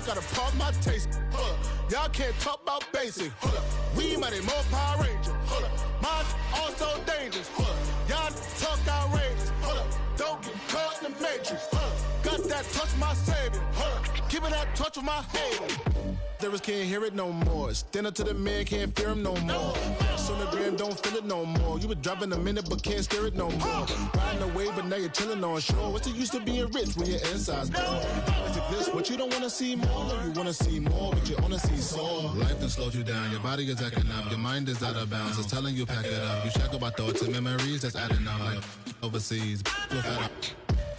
gotta pump my taste. Y'all can't talk about basic. We mighty more Power Ranger. Mine also dangerous. Y'all talk outrageous. Don't get caught in the matrix. Got that touch my savior. Giving that touch with my hater. Lyrics can't hear it no more. Stand up to the man, can't fear him no more. Sonogram don't feel it no more. You been driving a minute but can't steer it no more. Riding away but now you're chilling on shore. What's the use of being rich when your inside's poor? What you don't wanna see more, you wanna see more, but you wanna see sore. Life done slowed you down, your body is acting up, your mind is out of bounds, it's telling you pack it up. You shackle by thoughts and memories that's adding up like overseas.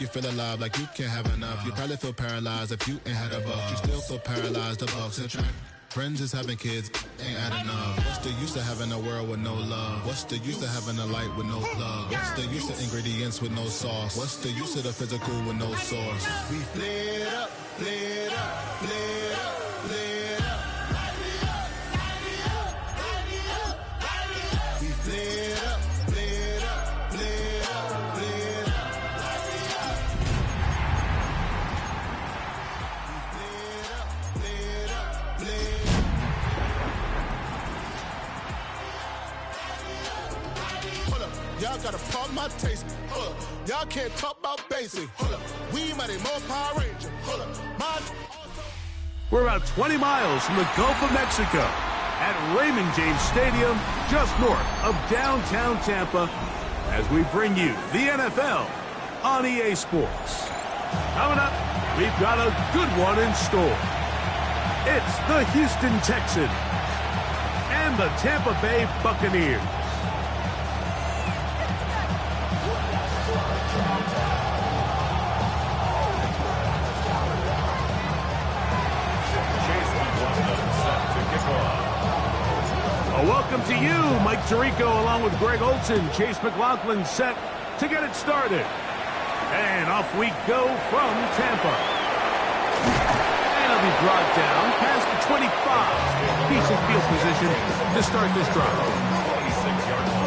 You feel alive like you can't have enough. You probably feel paralyzed if you ain't had a buck. You still feel paralyzed, the bucks and track. Friends is having kids, ain't adding up. What's the use of having a world with no love? What's the use of having a light with no plug? What's the use of ingredients with no sauce? What's the use of the physical with no source? We flared up, flared up, flared up, flared up. We flared up, flared up, flared up, flared up. Y'all gotta pump my taste. Y'all can't talk about basic. We mighty more Power Ranger. We're about 20 miles from the Gulf of Mexico at Raymond James Stadium, just north of downtown Tampa, as we bring you the NFL on EA Sports. Coming up, we've got a good one in store. It's the Houston Texans and the Tampa Bay Buccaneers. Welcome to you, Mike Tirico, along with Greg Olson. Chase McLaughlin set to get it started. And off we go from Tampa. And it'll be brought down past the 25. Decent field position to start this drive. 26-yard line.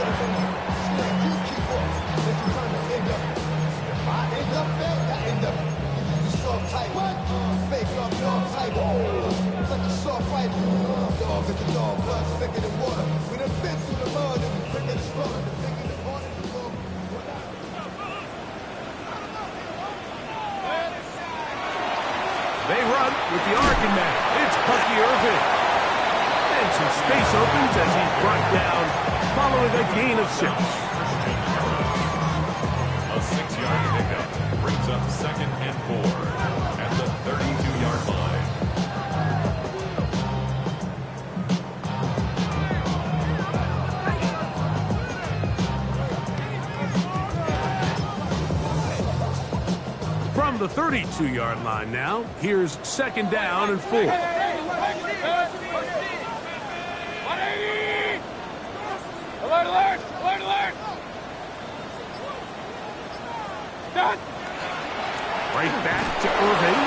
They run with the argument. It's Bucky Irvin. And some space opens as he's brought down following a gain of 6. A 6-yard pickup brings up 2nd and 4 at the 32-yard line. From the 32-yard line now, here's 2nd down and 4. Alert, alert! Alert, alert! Done! Right back to Irving.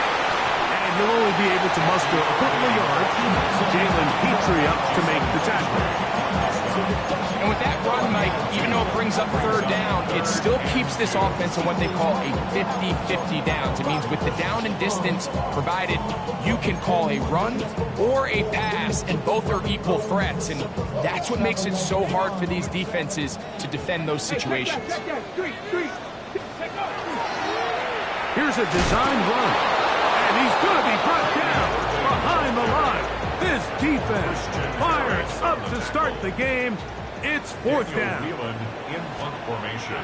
And he'll only be able to muster a couple of yards. Jalen Petrie up to make the tackle. And with that run, Mike, even though it brings up 3rd down, it still keeps this offense in what they call a 50-50 downs. It means with the down and distance provided, you can call a run or a pass, and both are equal threats. And that's what makes it so hard for these defenses to defend those situations. Here's a design run, and he's going to be brought down behind the line. This defense fires up to start the game. It's 4th down. In punt formation.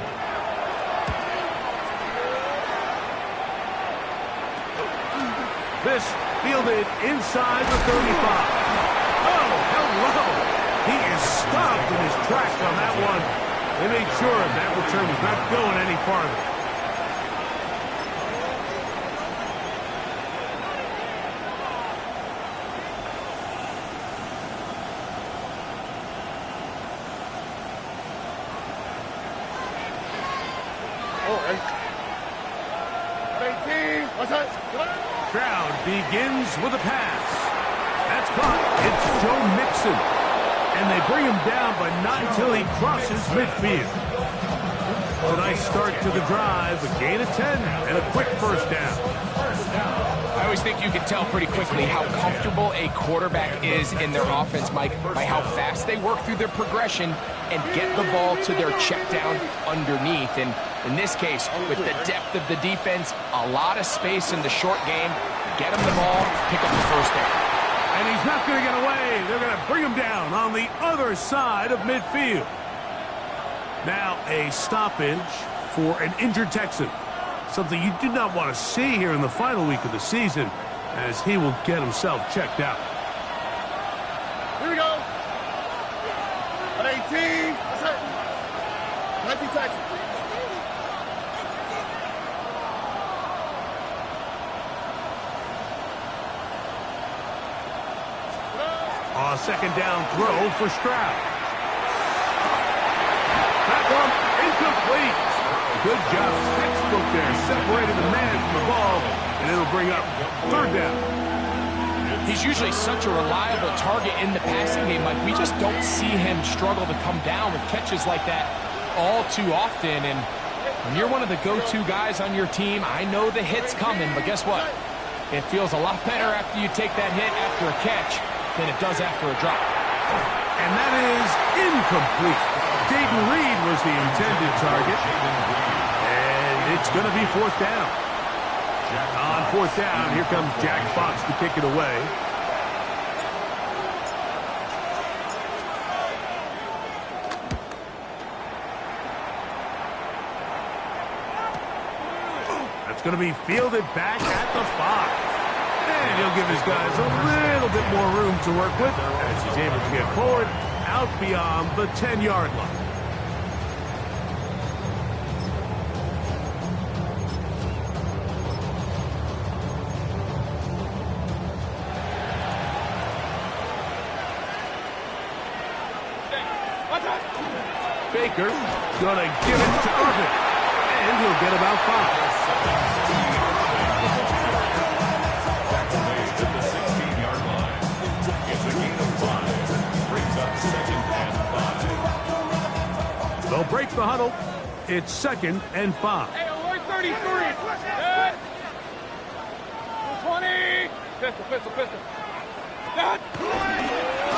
This fielded inside the 35. Oh, hello. He is stopped in his tracks on that one. They made sure that return was not going any farther. Crowd begins with a pass. That's caught. It's Joe Mixon. And they bring him down, but not until he crosses midfield. A nice start to the drive, a gain of 10, and a quick 1st down. I always think you can tell pretty quickly how comfortable a quarterback is in their offense, Mike, by how fast they work through their progression and get the ball to their check down underneath. And in this case, with the depth of the defense, a lot of space in the short game, get him the ball, pick up the first down. And he's not going to get away. They're going to bring him down on the other side of midfield. Now a stoppage for an injured Texan. Something you do not want to see here in the final week of the season, as he will get himself checked out. Here we go. At 18. That's it. 19 Texas. A second down throw for Stroud. That one incomplete. Good job. Textbook there. Separated the man from the ball, and it'll bring up third down. He's usually such a reliable target in the passing game. Like, we just don't see him struggle to come down with catches like that all too often. And when you're one of the go-to guys on your team, I know the hit's coming, but guess what? It feels a lot better after you take that hit after a catch than it does after a drop. And that is incomplete. Dayton Reed was the intended target. And it's going to be fourth down. On fourth down, here comes Jack Fox to kick it away. That's going to be fielded back at the 5. And he'll give his guys a little bit more room to work with as he's able to get forward out beyond the 10-yard line. Baker gonna give it to Irvin, and he'll get about 5. Back away at the 16-yard line. It's a gain of 5. Brings up second and 5. They'll break the huddle. It's second and 5. Hey, we're 33. Good. 20. Pistol. Good.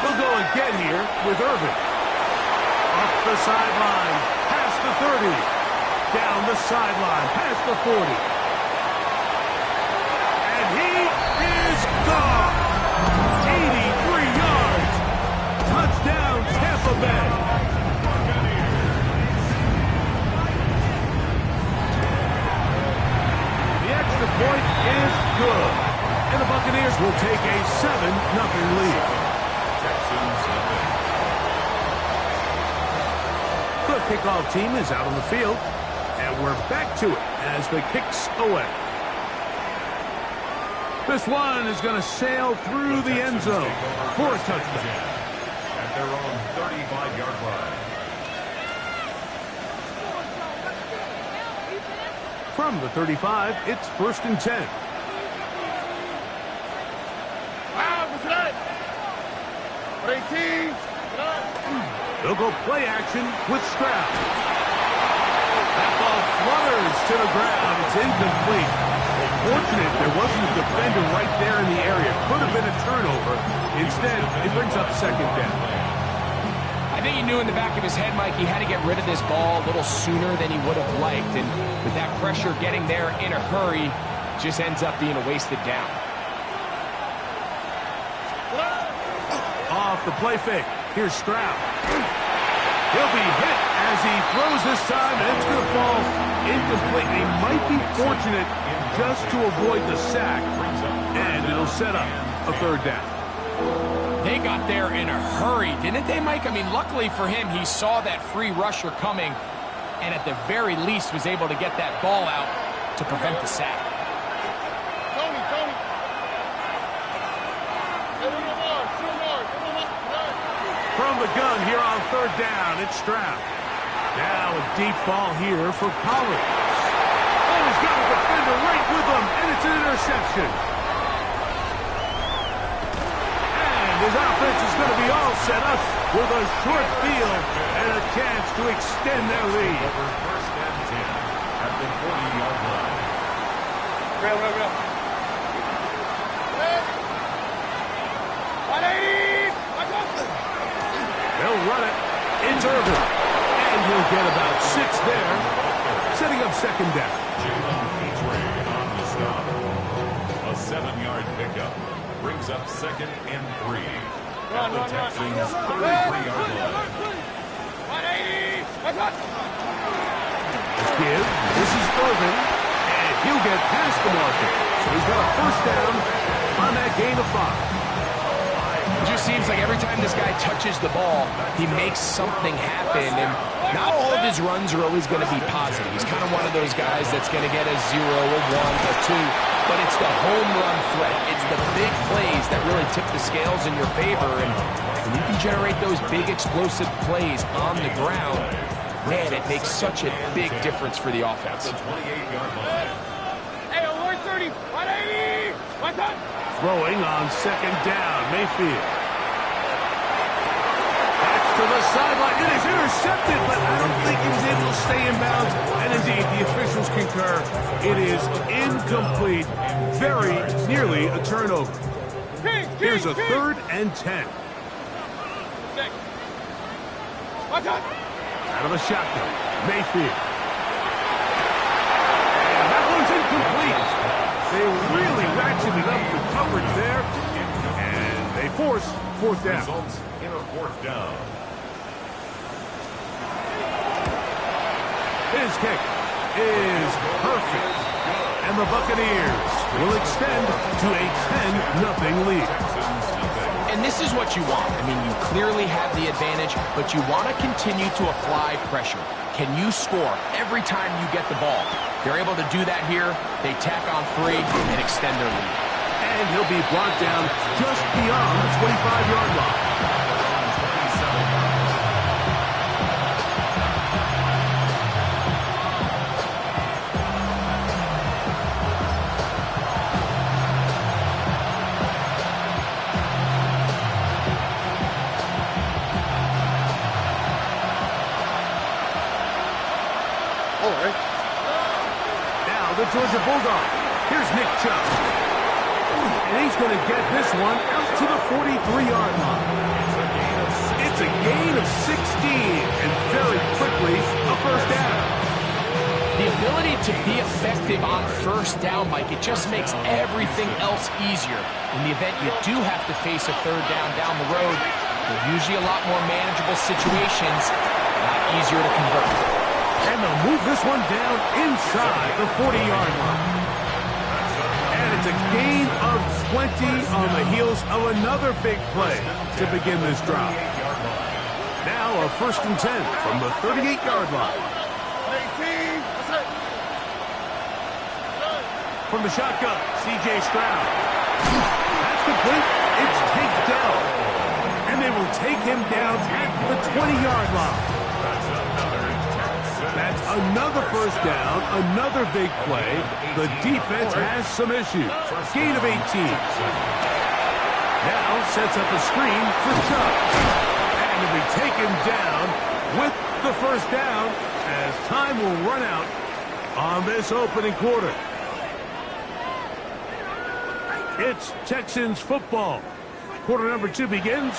They'll go again here with Irvin. Up the sideline, past the 30. Down the sideline, past the 40. And he is gone. 83 yards. Touchdown, Tampa Bay. The extra point is good. And the Buccaneers will take a 7-0 lead. Texans have it. The kickoff team is out on the field, and we're back to it as the kick's away. This one is going to sail through the end zone for a touchdown. At their own 35-yard line. From the 35, it's 1st and 10. At 18. They'll go play action with Stroud. That ball flutters to the ground. It's incomplete. Well, fortunate there wasn't a defender right there in the area. Could have been a turnover. Instead, it brings up second down. I think he knew in the back of his head, Mike, he had to get rid of this ball a little sooner than he would have liked. And with that pressure getting there in a hurry, just ends up being a wasted down. Off the play fake. Here's Stroud. He'll be hit as he throws this time, and it's going to fall incomplete. He might be fortunate just to avoid the sack, and it'll set up a third down. They got there in a hurry, didn't they, Mike? I mean, luckily for him, he saw that free rusher coming, and at the very least was able to get that ball out to prevent the sack. From the gun here on third down, it's Stroud. Now a deep ball here for Pollard. Oh, he's got a defender right with him, and it's an interception. And his offense is going to be all set up with a short field and a chance to extend their lead. Over 1st and 10 at the 40-yard line. Real. 180. They'll run it. It's Irvin. And he'll get about 6 there, setting up second down. On the stop. A 7-yard pickup brings up 2nd and 3. At the Texans' 33-yard line. 180. Give. This is Irvin. And he'll get past the marker. So he's got a first down on that gain of 5. It just seems like every time this guy touches the ball, he makes something happen, and not all of his runs are always going to be positive. He's kind of one of those guys that's going to get a 0, a 1, a 2, but it's the home run threat. It's the big plays that really tip the scales in your favor, and when you can generate those big explosive plays on the ground, man, it makes such a big difference for the offense. The 28-yard line. Hey, alert 30. 180. What's up? Throwing on second down, Mayfield. That's to the sideline. It is intercepted, but I don't think he was able to stay in bounds. And indeed, the officials concur. It is incomplete. Very nearly a turnover. Here's a 3rd and 10. What's up? Out of the shotgun, Mayfield. And that one's incomplete. They really ratcheted up the coverage there, and they force 4th down. Results in a 4th down. His kick is perfect, and the Buccaneers will extend to a 10-0 lead. And this is what you want. I mean, you clearly have the advantage, but you want to continue to apply pressure. Can you score every time you get the ball? They're able to do that here. They tack on 3 and extend their lead. And he'll be brought down just beyond the 25-yard line. Now the Georgia Bulldog. Here's Nick Chubb. And he's going to get this one out to the 43-yard line. It's a gain of 16, and very quickly a first down. The ability to be effective on first down, Mike, it just makes everything else easier. In the event you do have to face a 3rd down the road, they're usually a lot more manageable situations, a lot easier to convert. And they'll move this one down inside the 40-yard line. And it's a gain of 20 on the heels of another big play to begin this drive. Now a 1st and 10 from the 38-yard line. From the shotgun, C.J. Stroud. That's complete. It's taken down. And they will take him down at the 20-yard line. That's another first down, another big play. The defense has some issues. Gain of 18. Now sets up a screen for Chubb. And he'll be taken down with the first down as time will run out on this opening quarter. It's Texans football. Quarter number 2 begins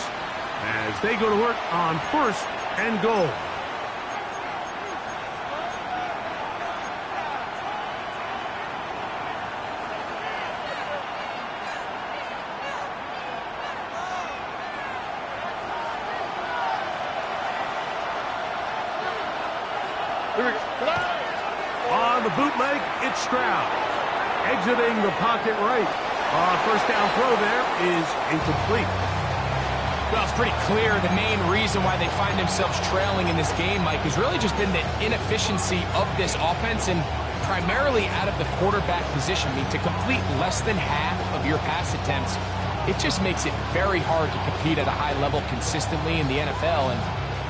as they go to work on 1st and goal. On the bootleg, it's Stroud. Exiting the pocket right. First down throw there is incomplete. Well, it's pretty clear the main reason why they find themselves trailing in this game, Mike, has really just been the inefficiency of this offense and primarily out of the quarterback position. I mean, to complete less than half of your pass attempts, it just makes it very hard to compete at a high level consistently in the NFL. And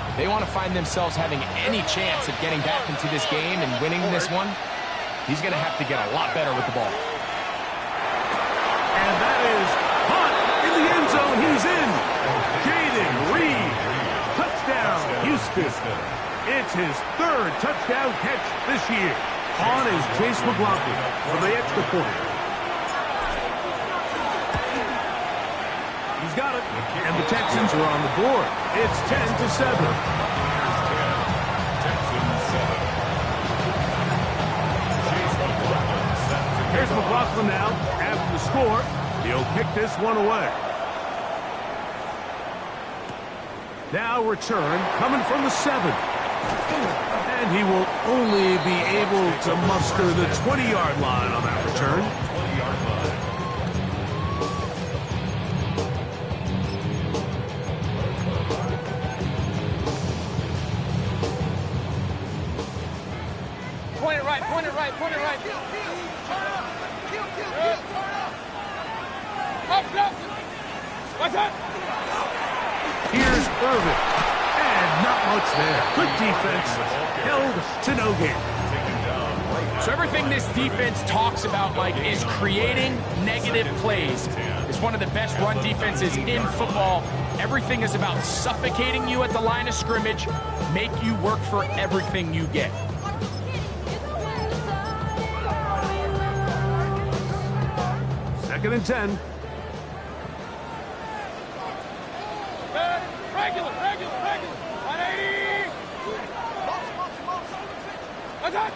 if they want to find themselves having any chance of getting back into this game and winning this one, he's going to have to get a lot better with the ball. And that is caught in the end zone. He's in. Jaden Reed. Touchdown, Houston. It's his 3rd touchdown catch this year. On is Chase McLaughlin for the extra point. He's got it. And the Texans are on the board. It's 10-7. Here's McLaughlin now after the score. He'll kick this one away. Now return coming from the 7. And he will only be able to muster the 20-yard line on that return. Point it right, point it right, point it right. Up, Nelson. What's up? Here's Irvin. And not much there. Good defense. Held to no gain. So everything this defense talks about, Mike, is creating negative plays. It's one of the best run defenses in football. Everything is about suffocating you at the line of scrimmage, make you work for everything you get. Second and 10. Regular. 180. What's that?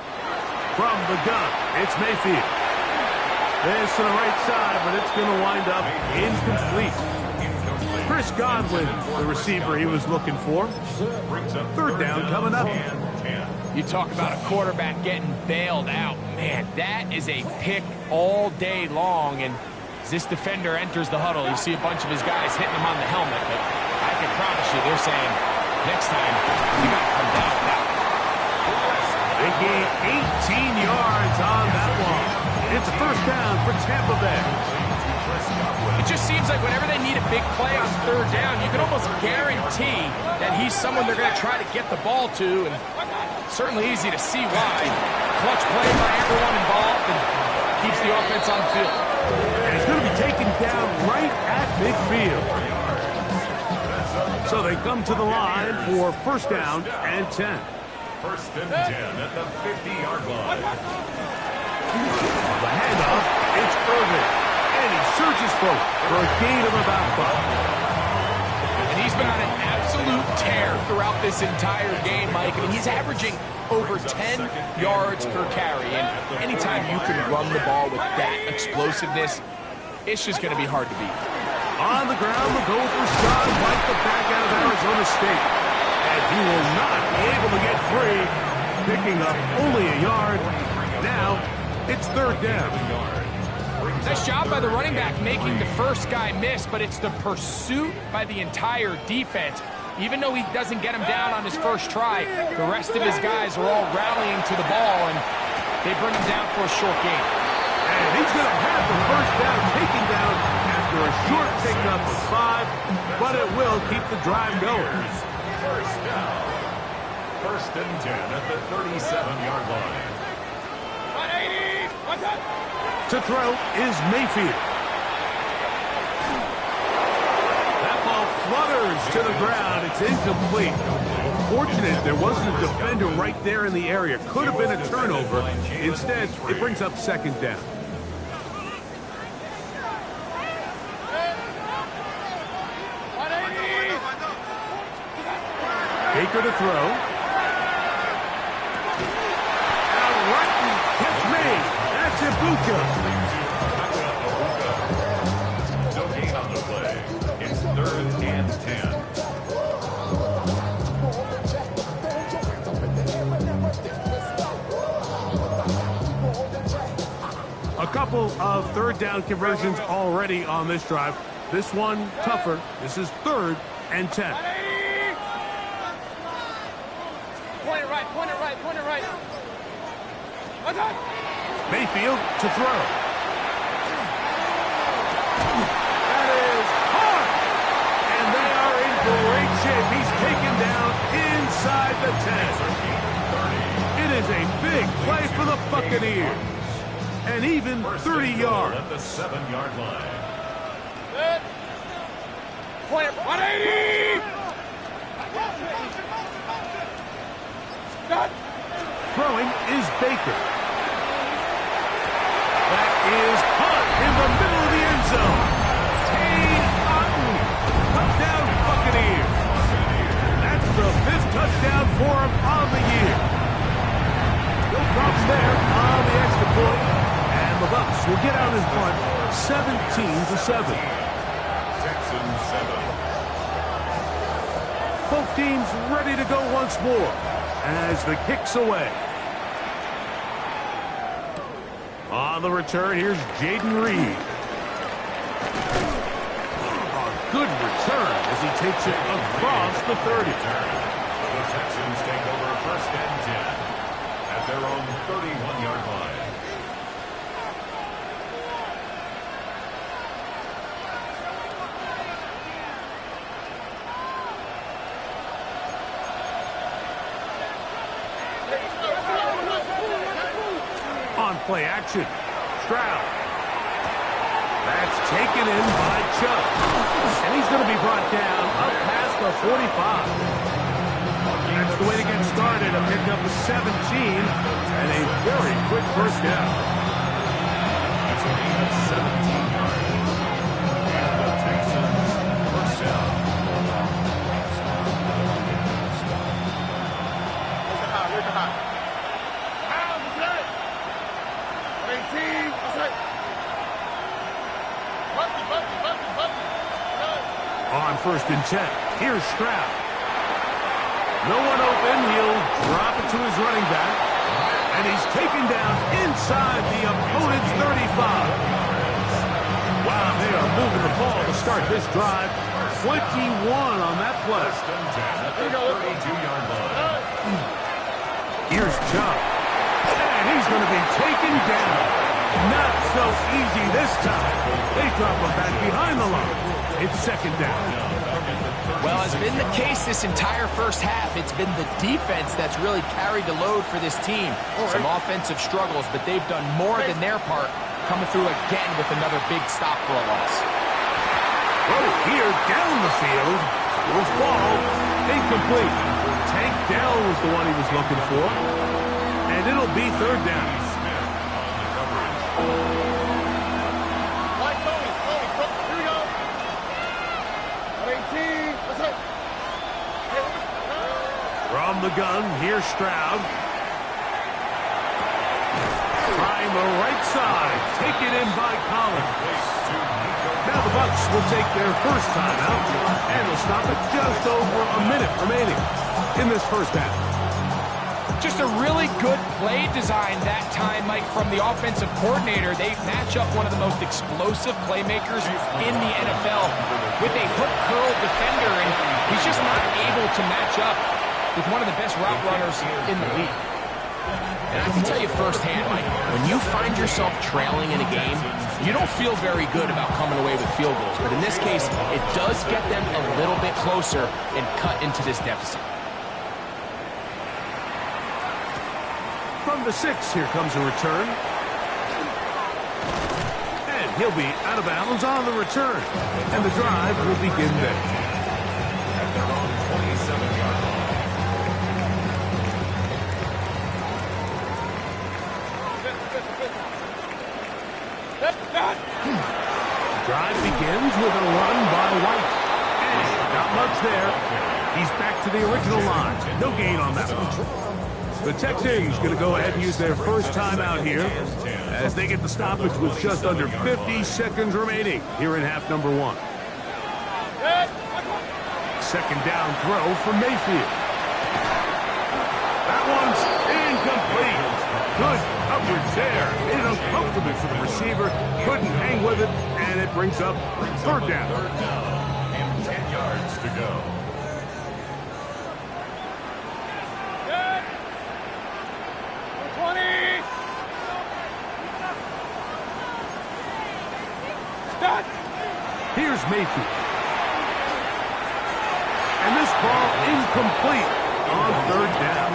From the gun, it's Mayfield. This to the right side, but it's going to wind up incomplete. Chris Godwin, the receiver he was looking for. Third down coming up. You talk about a quarterback getting bailed out. Man, that is a pick all day long. And as this defender enters the huddle, you see a bunch of his guys hitting him on the helmet. But I can promise you, they're saying, next time, you got to come down with that. They gain 18 yards on that one. It's a first down for Tampa Bay. It just seems like whenever they need a big play on third down, you can almost guarantee that he's someone they're going to try to get the ball to, and certainly easy to see why. Clutch play by everyone involved and keeps the offense on the field. And he's going to be taken down right at midfield. So they come to the line for first down and 10. First and 10 at the 50-yard line. The handoff, it's Irvin. And he surges forward for a gain of about 5. And he's been on an absolute tear throughout this entire game, Mike. I mean, he's averaging over 10 yards per carry. And anytime you can run the ball with that explosiveness, it's just going to be hard to beat. On the ground, the goal for Sean White, the back out of Arizona State. And he will not be able to get free, picking up only a yard. Now, it's third down. Nice job by the running back making the first guy miss, but it's the pursuit by the entire defense. Even though he doesn't get him down on his first try, the rest of his guys are all rallying to the ball, and they bring him down for a short gain. And he's going to have the first down taken down after a short pickup of 5, but it will keep the drive going. First down. First and 10 at the 37-yard line. 180. What's up? To throw is Mayfield. That ball flutters to the ground. It's incomplete. Fortunate there wasn't a defender right there in the area. Could have been a turnover. Instead, it brings up second down. Baker to throw. Now Rutten gets made. That's Ibuka. No gain on the play. It's third and 10. A couple of third down conversions already on this drive. This one tougher. This is third and 10. Point it right. What's that? Mayfield to throw. That is hard. And they are in great shape. He's taken down inside the 10. It is a big play for the Buccaneers. And even 30 yards. At the 7-yard line. Good. Point it. 180. Got. Throwing is Baker. That is caught in the middle of the end zone. Kane Otten Bucs will get out in front 17-7. Texans 7. Both teams ready to go once more as the kick's away. On the return, here's Jaden Reed. A good return as he takes it across the 30. The Texans take over first and 10 at their own 31-yard line. On play action, Stroud. That's taken in by Chubb. And he's going to be brought down up past the 45. That's the way to get started. A pick up of 17 and a very quick first down. That's a gain of 17 yards. And the Texans first down. Where's the high? On first and 10, here's Stroud. No one open, he'll drop it to his running back. And he's taken down inside the opponent's 35. Wow, they are moving the ball to start this drive. 21 on that play. First and 10 at the 32-yard line. Here's Chubb. And he's going to be taken down. Not so easy this time. They drop him back behind the line. It's second down. Well, as been the case this entire first half, it's been the defense that's really carried the load for this team. Some offensive struggles, but they've done more than their part, coming through again with another big stop for a loss. Oh, here down the field will fall. Incomplete. Tank Dell was the one he was looking for. And it'll be third down. From the gun, here's Stroud. Trying the right side. Taken in by Collins. Now the Bucs will take their first timeout, and they'll stop it just over a minute remaining in this first half. Just a really good play design that time, Mike, from the offensive coordinator. They match up one of the most explosive playmakers in the NFL with a hook curl defender, and he's just not able to match up with one of the best route runners in the league. And I can tell you firsthand, Mike, when you find yourself trailing in a game, you don't feel very good about coming away with field goals. But in this case, it does get them a little bit closer and cut into this deficit. From the 6, here comes a return. And he'll be out of bounds on the return. And the drive will begin there. At their own 27-yard line. Drive begins with a run by White. And not much there. He's back to the original line. No gain on that one. The Texans going to go ahead and use their first timeout here as they get the stoppage with just under 50 seconds remaining here in half number 1. Second down throw for Mayfield. That one's incomplete. Good coverage there. Made it uncomfortable for the receiver. Couldn't hang with it, and it brings up third down. And 10 yards to go. Here's Mayfield. And this ball incomplete on third down.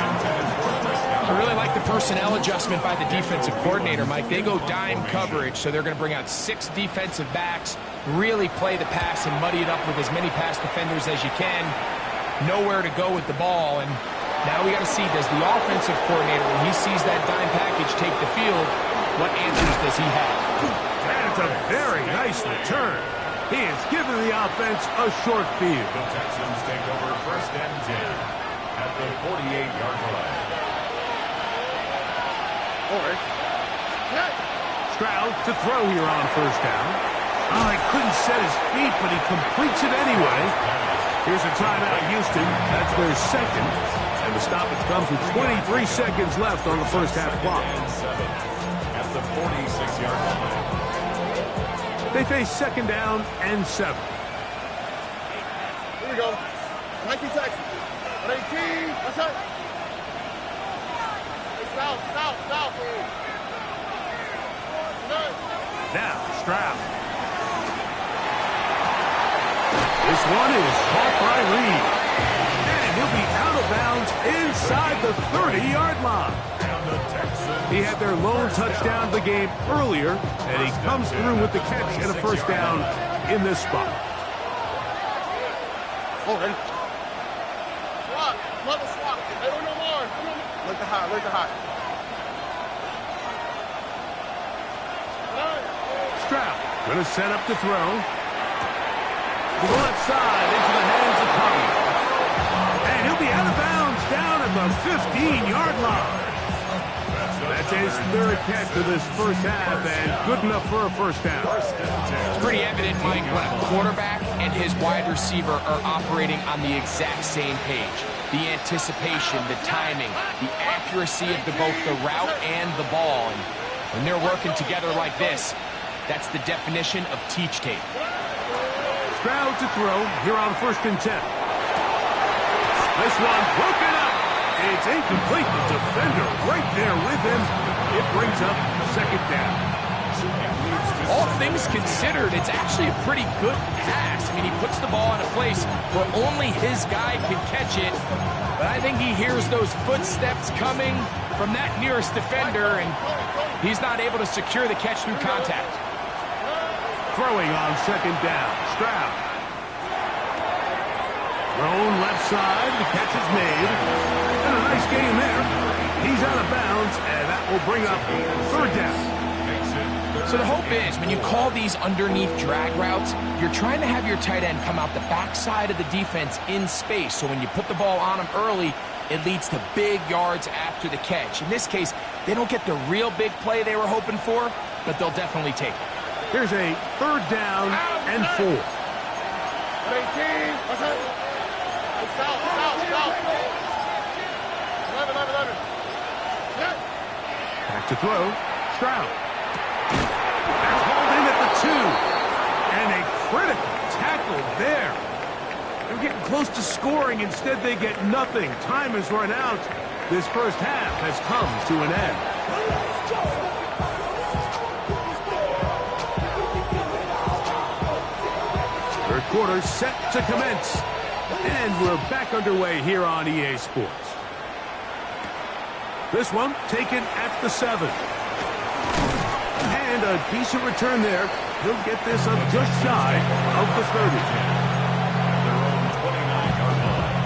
I really like the personnel adjustment by the defensive coordinator, Mike. They go dime coverage, so they're going to bring out 6 defensive backs, really play the pass and muddy it up with as many pass defenders as you can. Nowhere to go with the ball, and now we got to see, does the offensive coordinator, when he sees that dime package take the field, what answers does he have? That's a very nice return. He has given the offense a short field. The Texans take over first and 10 at the 48-yard line. Stroud to throw here on first down. Oh, he couldn't set his feet, but he completes it anyway. Here's a timeout, Houston. That's their second. And the stoppage comes with 23 seconds left on the first half clock. At the 46-yard line. They face second down and 7. Here we go. 19 seconds. 18. What's up? South. Now, Stroud. This one is caught by Reed. And he'll be out of bounds inside the 30-yard line. He had their lone touchdown of the game earlier, and he comes through with the catch and a first down in this spot. Oh, ready? Swap. Level swap. They don't know more. Look the high. Stroud going to set up to throw. To the left side into the hands of Covey. And he'll be out of bounds down at the 15-yard line. That's his third catch of this first half, and good enough for a first down. It's pretty evident, Mike, when a quarterback and his wide receiver are operating on the exact same page. The anticipation, the timing, the accuracy of both the route and the ball. And when they're working together like this, that's the definition of teach tape. Stroud to throw here on 1st and 10. This one broken up. It's incomplete. The defender right there with him. It brings up second down. All things considered, it's actually a pretty good pass. I mean, he puts the ball in a place where only his guy can catch it. But I think he hears those footsteps coming from that nearest defender, and he's not able to secure the catch through contact. Throwing on second down. Stroud. Thrown left side. The catch is made. And a nice game there. He's out of bounds, and that will bring up third down. So the hope is, when you call these underneath drag routes, you're trying to have your tight end come out the backside of the defense in space. So when you put the ball on him early, it leads to big yards after the catch. In this case, they don't get the real big play they were hoping for, but they'll definitely take it. Here's a third down and 4. 18. What's up? South. 11. Yeah. Back to throw. Stroud. That's hauled in at the 2. And a critical tackle there. They're getting close to scoring. Instead, they get nothing. Time has run out. This first half has come to an end. Third quarter set to commence. And we're back underway here on EA Sports. This one taken at the 7. And a decent return there. He'll get this up just shy of the 30. Their own 29-yard line.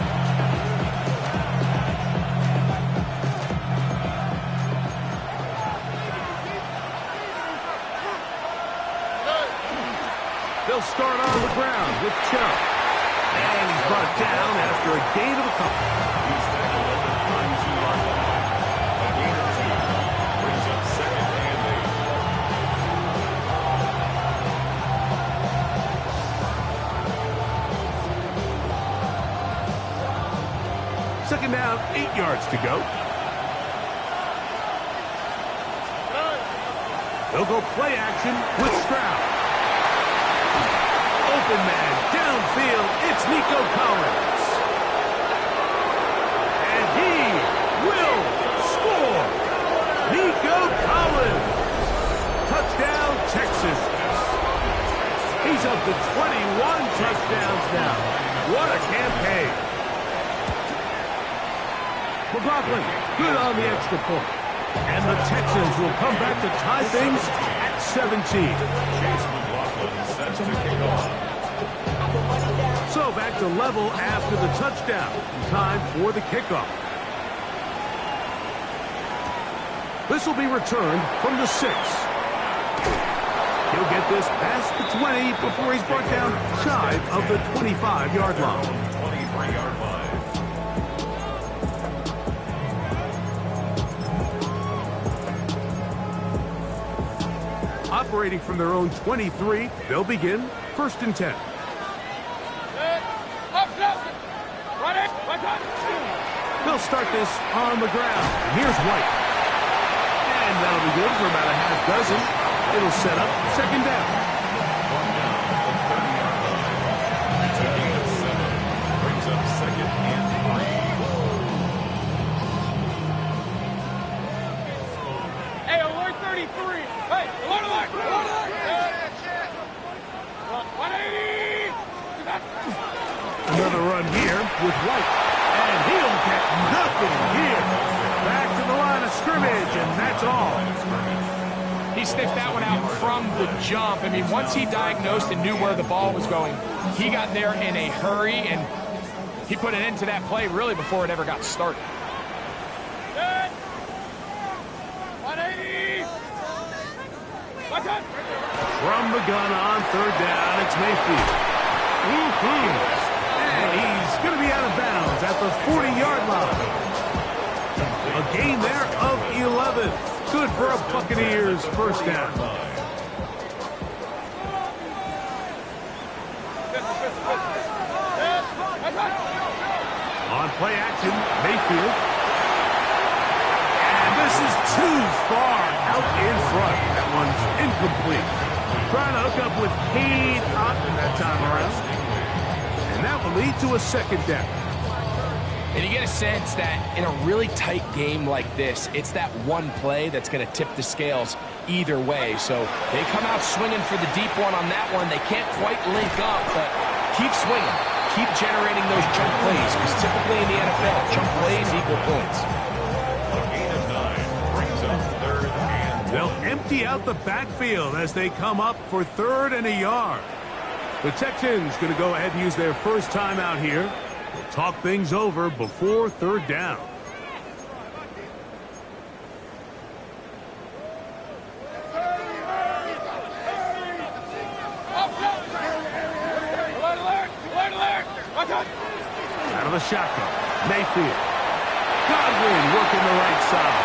They'll start on the ground with Chubb. And he's brought down after a gain of a couple. He's tackled at the 32-yard line. A gain of 2 brings up second and 8. Second down, 8 yards to go. They'll go play action with Stroud. Open man downfield. It's Nico Collins. And he will score. Nico Collins. Touchdown, Texas. He's up to 21 touchdowns now. What a campaign. McLaughlin, good on the extra point. And the Texans will come back to tie things at 17. Chase McLaughlin set to kick off. So back to level after the touchdown. Time for the kickoff. This will be returned from the 6. He'll get this past the 20 before he's brought down shy of the 25-yard line. 23-yard line. operating from their own 23. They'll begin 1st and 10. They'll start this on the ground. Here's White. And that'll be good for about a half dozen. It'll set up 2nd down. It's a gain of 7. Brings up 2nd and 3. Hey, alert 33. Hey, alert, alert, alert, alert. 180. Another run here with White. And he'll get nothing here. Back to the line of scrimmage, and that's all. He sniffed that one out from the jump. I mean, once he diagnosed and knew where the ball was going, he got there in a hurry, and he put an end to that play really before it ever got started. 180. From the gun on 3rd down, it's Mayfield. And he's going to be out of bounds at the 40-yard line. A gain there of 11. Good for a Buccaneers 1st down. On play action, Mayfield. And this is too far out in front. That one's incomplete. Trying to hook up with Cade Otton that time around. And that will lead to a 2nd down. And you get a sense that in a really tight game like this, it's that one play that's going to tip the scales either way. So they come out swinging for the deep one on that one. They can't quite link up, but keep swinging. Keep generating those jump plays, because typically in the NFL, jump plays equal points. A gain of 9 brings up 3rd and 1. They'll empty out the backfield as they come up for 3rd and a yard. The Texans going to go ahead and use their first timeout here. We'll talk things over before 3rd down. Out of the shotgun, Mayfield. Godwin working the right side.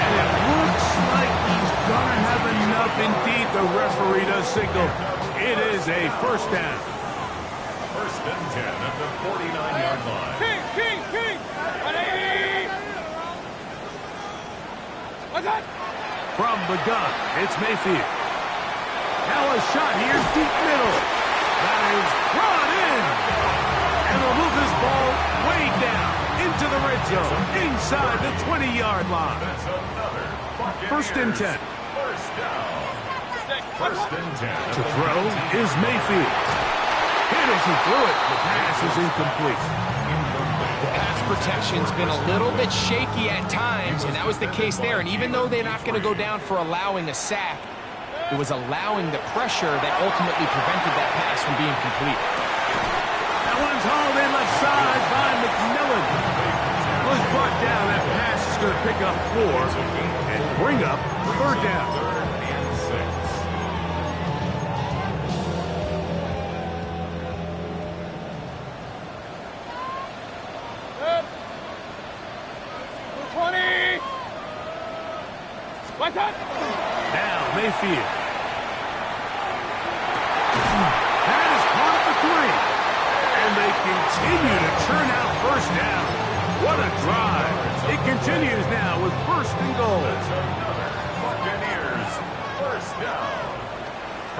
And it looks like he's going to have enough. Indeed, the referee does signal. It is a 1st down. 1st and 10 at the 49-yard line. King. 180. From the gun, it's Mayfield. Now a shot here, deep middle. That is brought in. And they'll move this ball way down into the red zone, inside the 20-yard line. That's another Buccaneers 1st and 10. 1st down. 1st and 10. To throw is Mayfield. Hit as he threw it. The pass is incomplete. The pass protection's been a little bit shaky at times, and that was the case there. And even though they're not going to go down for allowing a sack, it was allowing the pressure that ultimately prevented that pass from being complete. That one's hauled in left side by McMillan. Was brought down. That pass is going to pick up 4 and bring up 3rd down. 3rd and 6. Now Mayfield. That is caught at the 3. And they continue to churn out 1st down. What a drive. It continues now with 1st and goal. That's another Buccaneers 1st down.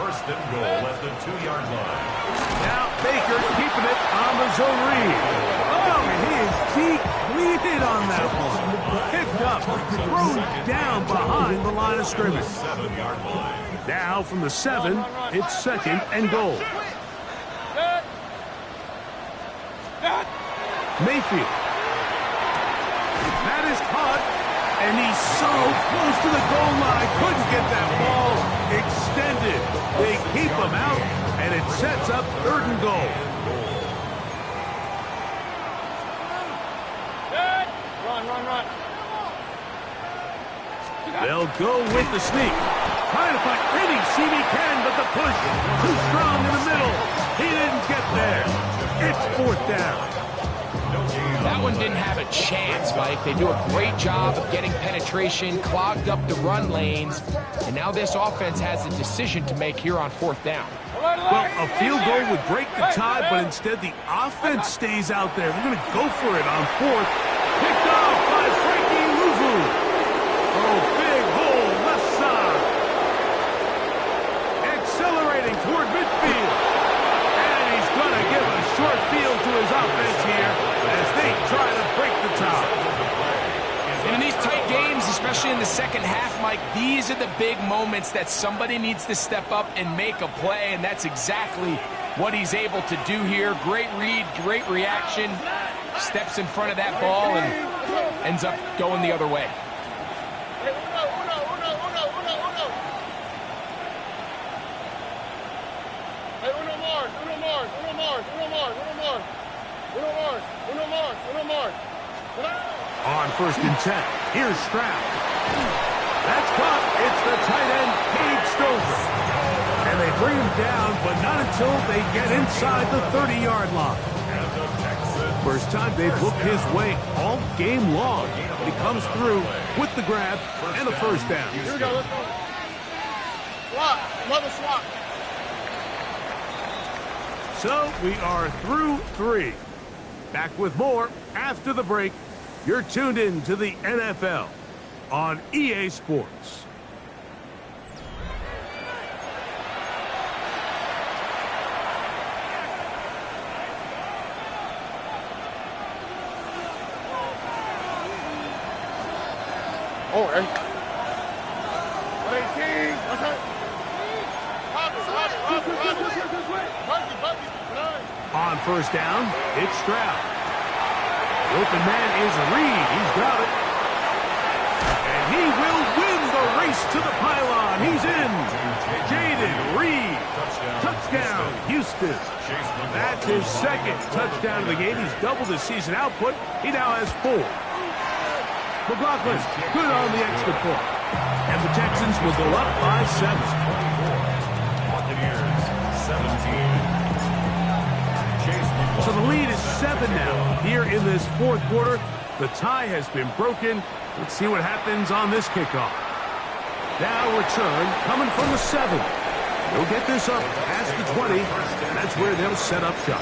1st and goal at the 2-yard line. Now Baker keeping it on the zone read. Oh, and he is depleted on that one. Picked up, thrown down behind the line of scrimmage. 7-yard line. Now from the 7, it's 2nd and goal. Mayfield. That is caught, and he's so close to the goal line. Couldn't get that ball extended. They keep him out, and it sets up 3rd and goal. Run. They'll go with the sneak. Trying to find any seam he can, but the push too strong in the middle. He didn't get there. It's 4th down. No gain That one didn't have a chance, Mike. They do a great job of getting penetration, clogged up the run lanes, and now this offense has a decision to make here on 4th down. Well, a field goal would break the tie, but instead the offense stays out there. They're going to go for it on 4th. Picked off by Frankie Luvu. Oh, big hole, left side. Accelerating toward midfield. And he's going to give a short field to his offense here as they try to break the tie. And in these tight games, especially in the second half, Mike, these are the big moments that somebody needs to step up and make a play, and that's exactly what he's able to do here. Great read, great reaction, steps in front of that ball and ends up going the other way. On 1st and 10, here's Stroud. That's caught. It's the tight end, Cade Stover. And they bring him down, but not until they get inside the 30-yard line. First time they've looked his way all game long. He comes through with the grab and a first down. Here we go, let's go. Swap, another swap. So we are through 3. Back with more after the break. You're tuned in to the NFL on EA Sports. Oh, hey. 118. What's that? On 1st down, it's Stroud. The open man is Reed. He's got it. And he will win the race to the pylon. He's in. Jaden Reed. Touchdown, Houston. That's his 2nd touchdown of the game. He's doubled his season output. He now has 4. McLaughlin, good on the extra point. And the Texans will go up by 7. Buccaneers, 17. So the lead is 7 now. Here in this 4th quarter, the tie has been broken. Let's see what happens on this kickoff. Now return coming from the 7. They'll get this up past the 20, and that's where they'll set up shop.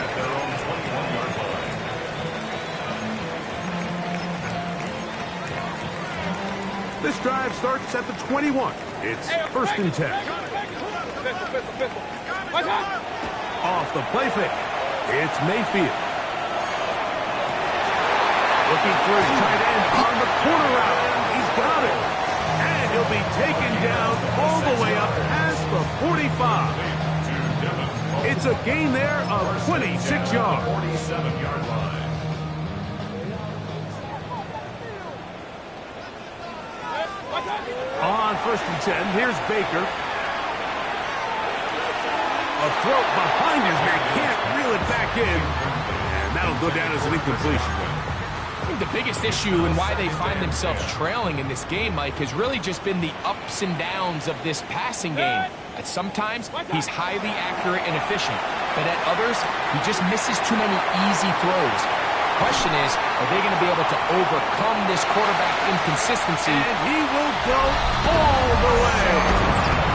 This drive starts at the 21. It's 1st and 10. Off the play fake. It's Mayfield. Looking for his tight end on the corner route. He's got it. And he'll be taken down all the way up past the 45. It's a gain there of 26 yards. 47-yard line. On 1st and 10, here's Baker. A throw behind his man, can't reel it back in, and that'll go down as an incompletion. I think the biggest issue and why they find themselves trailing in this game, Mike, has really just been the ups and downs of this passing game. At sometimes, he's highly accurate and efficient, but at others, he just misses too many easy throws. Question is, are they going to be able to overcome this quarterback inconsistency? And he will go all the way.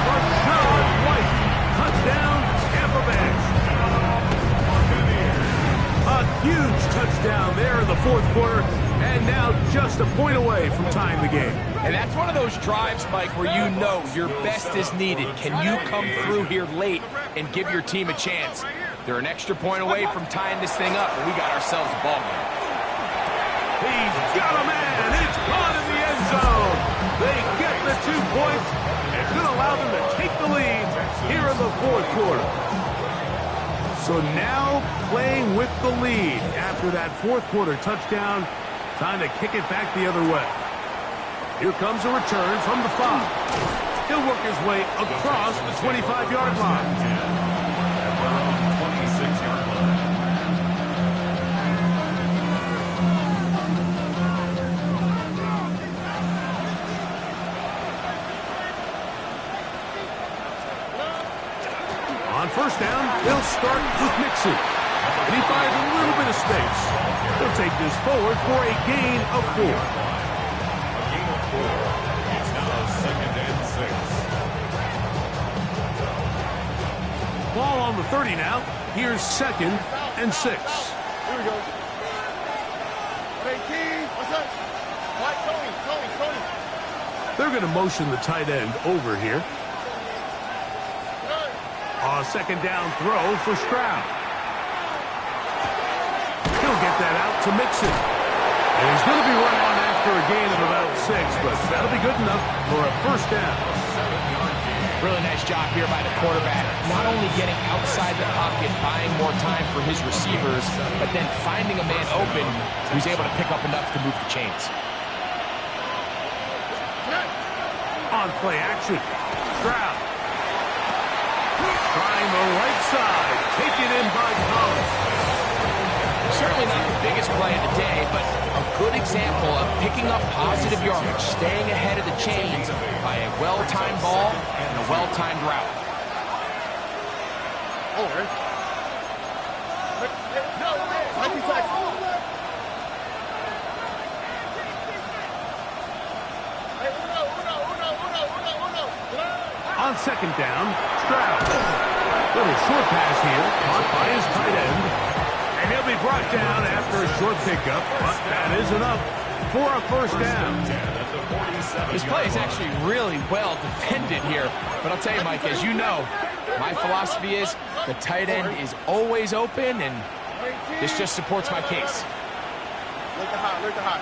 Rashad White, touchdown, Tampa Bay. A huge touchdown there in the 4th quarter, and now just a point away from tying the game. And that's one of those drives, Mike, where you know your best is needed. Can you come through here late and give your team a chance? They're an extra point away from tying this thing up, and we got ourselves a ball game. He's got a man. It's caught in the end zone. They get the 2 points. It's going to allow them to take the lead here in the 4th quarter. So now playing with the lead after that 4th quarter touchdown. Time to kick it back the other way. Here comes a return from the 5. He'll work his way across the 25-yard line. 26-yard line. On 1st down, they'll start with Mixon. And he finds a little bit of space. He'll take this forward for a gain of 4. A gain of 4. It's now 2nd and 6. Ball on the 30 now. Here's 2nd and 6. Here we go. Hey, King. What's up? What? Tony. They're going to motion the tight end over here. A 2nd down throw for Stroud. He'll get that out to Mixon. And he's going to be run out after a gain of about 6, but that'll be good enough for a 1st down. Really nice job here by the quarterback. Not only getting outside the pocket, buying more time for his receivers, but then finding a man open who's able to pick up enough to move the chains. On play action, Stroud. Trying the right side. Taken in by Collins. Certainly not the biggest play of the day, but a good example of picking up positive yardage, staying ahead of the chains by a well-timed ball and a well-timed route. Oh, right. Mikey Jackson. On 2nd down, Stroud. Little short pass here, caught by his tight end. And he'll be brought down after a short pickup, but that is enough for a 1st down. This play is actually really well defended here. But I'll tell you, Mike, as you know, my philosophy is the tight end is always open, and this just supports my case. Look the hot.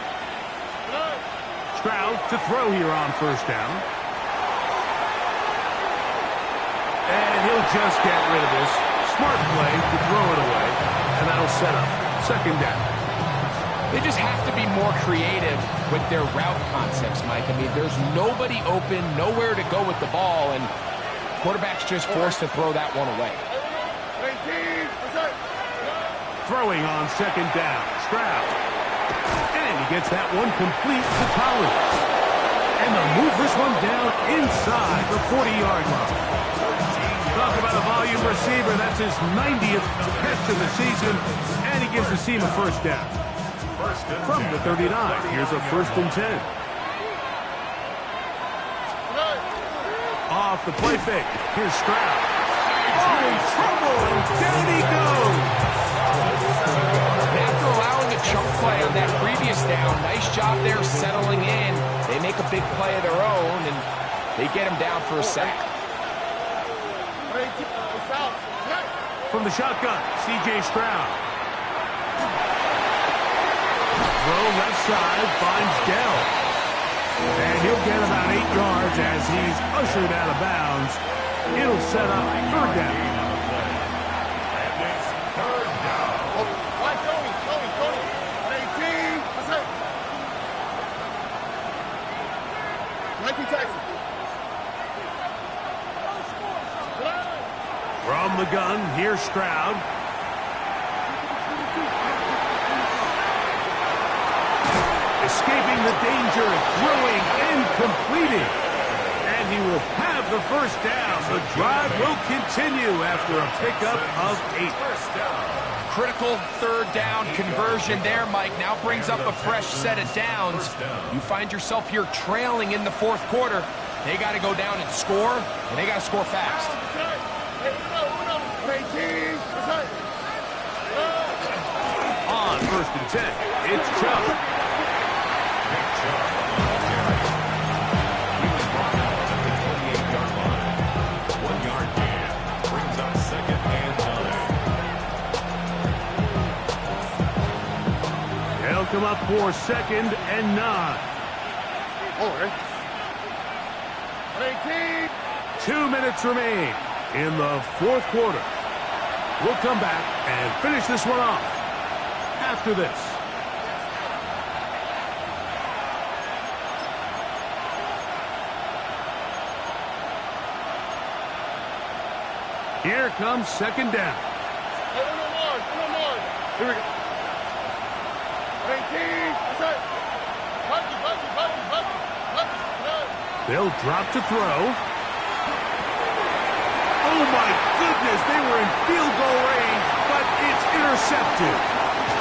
Stroud to throw here on 1st down. And he'll just get rid of this. Smart play to throw it away. And that'll set up 2nd down. They just have to be more creative with their route concepts, Mike. I mean, there's nobody open, nowhere to go with the ball, and quarterback's just forced to throw that one away. Throwing on 2nd down. Stroud. And he gets that one complete to Collins. And they'll move this one down inside the 40-yard line. Talk about a volume receiver. That's his 90th catch of the season, and he gives the team a 1st down. From the 39, here's a 1st and 10. Off the play fake. Here's Stroud. Oh, in trouble, and down he goes. After allowing a chunk play on that previous down, nice job there settling in. They make a big play of their own, and they get him down for a sack. From the shotgun, C.J. Stroud. Throw left side, finds Dell. And he'll get about 8 yards as he's ushered out of bounds. It'll set up 3rd down. And it's 3rd down. Tony. Hey, King. What's up? Mikey Jackson. From the gun, here's Stroud. Escaping the danger of throwing and completing. And he will have the 1st down. The drive will continue after a pickup of 8. Critical 3rd down conversion there, Mike. Now brings up a fresh set of downs. You find yourself here trailing in the 4th quarter. They got to go down and score, and they got to score fast. On 1st and 10, it's Chubb. He was brought out at the 28-yard line. 1-yard gain. Brings up 2nd and 9. They'll come up for 2nd and 9. All right. 2 minutes remain in the 4th quarter. We'll come back and finish this one off after this. Here comes 2nd down. Hey, no more. Here we go. 18. What's up? Bucky. They'll drop to throw. Oh, my goodness. They were in field goal range, but it's intercepted.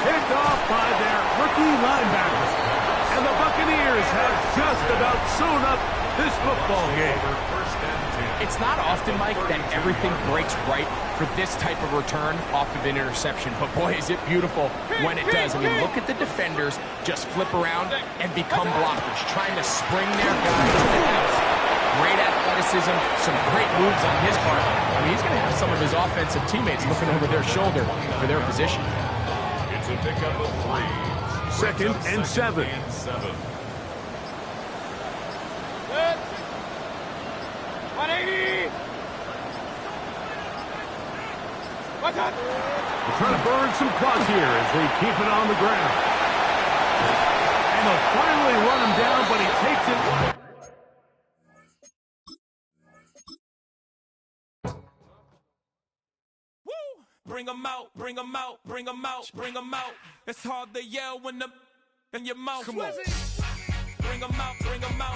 Picked off by their rookie linebackers. And the Buccaneers have just about sewn up this football game. It's not often, Mike, that everything breaks right for this type of return off of an interception. But boy, is it beautiful when it does. I mean, look at the defenders just flip around and become blockers, trying to spring their guy to the house. Great athleticism, some great moves on his part. I mean, he's going to have some of his offensive teammates looking over their shoulder for their position. It's a pickup of 3. Second and 7. Good. 180. Watch out. They're trying to burn some clock here as they keep it on the ground. And they'll finally run him down, but he takes it. Bring 'em out, bring 'em out, bring 'em out, bring 'em out. It's hard to yell when the in your mouth. Come on. Bring 'em out, bring 'em out.